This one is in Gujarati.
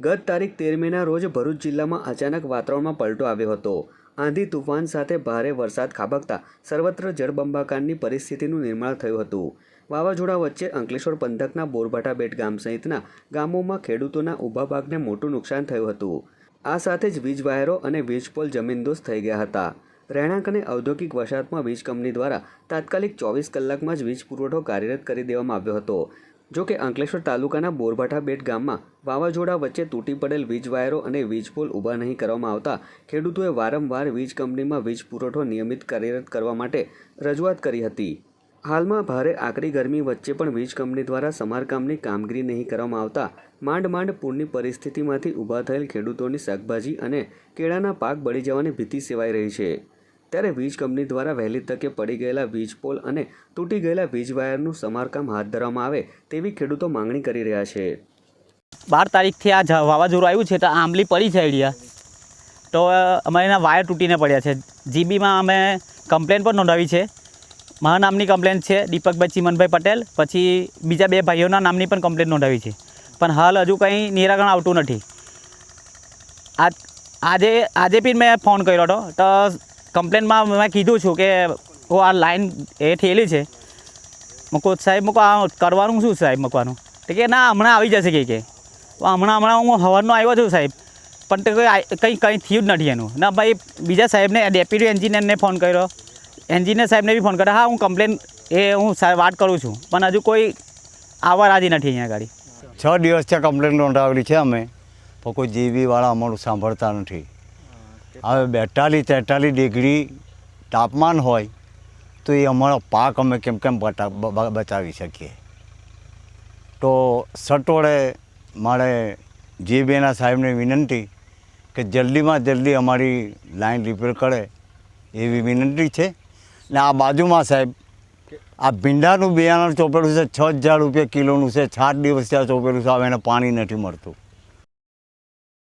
ગત તારીખ 13 રોજ ભરૂચ જિલ્લામાં અચાનક વાતાવરણમાં પલટો આવ્યો હતો। આંધી તુફાન સાથે ભારે વરસાદ ખાબકતા સર્વત્ર જળબંબાકારની પરિસ્થિતિનું નિર્માણ થયું હતું। વાવાઝોડા વચ્ચે અંકલેશ્વર પંથકના બોરભાઠા બેટ ગામ સહિતના ગામોમાં ખેડૂતોના ઊભા પાકને મોટું નુકસાન થયું હતું। આ સાથે જ વીજ વાયરો અને વીજપોલ જમીનદોસ્ત થઈ ગયા હતા। રહેણાંક અને ઔદ્યોગિક વસાહતમાં વીજ કંપની દ્વારા તાત્કાલિક 24 કલાકમાં જ વીજ પુરવઠો કાર્યરત કરી દેવામાં આવ્યો હતો। જો કે અંકલેશ્વર તાલુકાના બોરભાઠા બેટ ગામમાં વાવાઝોડા વચ્ચે તૂટી પડેલ વીજ વાયરો અને વીજપોલ ઊભા નહીં કરવામાં આવતા ખેડૂતોએ વારંવાર વીજ કંપનીમાં વીજ પુરવઠો નિયમિત કાર્યરત કરવા માટે રજૂઆત કરી હતી। હાલમાં ભારે આકરી ગરમી વચ્ચે પણ વીજ કંપની દ્વારા સમારકામની કામગીરી નહીં કરવામાં આવતા માંડ પૂરની પરિસ્થિતિમાંથી ઊભા થયેલ ખેડૂતોની શાકભાજી અને કેળાના પાક બળી જવાની ભીતિ સેવાઈ રહી છે। ત્યારે વીજ કંપની દ્વારા વહેલી તકે પડી ગયેલા વીજ પોલ અને તૂટી ગયેલા વીજ વાયરનું સમારકામ હાથ ધરવામાં આવે તેવી ખેડૂતો માંગણી કરી રહ્યા છે। 12 તારીખથી આ વાવાઝોડું આવ્યું છે તો આંબલી પડી છે આઈડિયા તો અમારે એના વાયર તૂટીને પડ્યા છે। જીબીમાં અમે કમ્પ્લેન પણ નોંધાવી છે। મારા નામની કમ્પ્લેન છે, દીપકભાઈ ચીમનભાઈ પટેલ, પછી બીજા 2 ભાઈઓના નામની પણ કમ્પ્લેન નોંધાવી છે, પણ હાલ હજુ કંઈ નિરાકરણ આવતું નથી। આજે પણ મેં ફોન કર્યો હતો તો કમ્પ્લેનમાં મેં કીધું છું કે આ લાઈન એ થયેલી છે। મૂકો સાહેબ, મૂકો આ કરવાનું શું સાહેબ મૂકવાનું? તો કે ના હમણાં આવી જશે કે હમણાં હું સવારનો આવ્યો છું સાહેબ, પણ તે કંઈ થયું જ નથી એનું। ના ભાઈ, બીજા સાહેબને ડેપ્યુટી એન્જિનિયરને ફોન કર્યો, એન્જિનિયર સાહેબને બી ફોન કર્યો। હા, હું કમ્પ્લેન હું વાત કરું છું, પણ હજુ કોઈ આવવા રાજી નથી અહીંયા ગાડી। 6 દિવસથી કમ્પ્લેન નોંધાવેલી છે અમે, પણ કોઈ જીબીવાળા અમારું સાંભળતા નથી। હવે 42-43 ડિગ્રી તાપમાન હોય તો એ અમારો પાક અમે કેમ બચાવી શકીએ? તો સટોળે મારે જીબીના સાહેબને વિનંતી કે જલ્દીમાં જલ્દી અમારી લાઈન રિપેર કરે એવી વિનંતી છે। ને આ બાજુમાં સાહેબ આ ભીંડાનું બિયારણ ચોપેલું છે, 6000 રૂપિયા કિલોનું છે। 7 દિવસથી આ ચોપેલું છે, હવે એને પાણી નથી મળતું।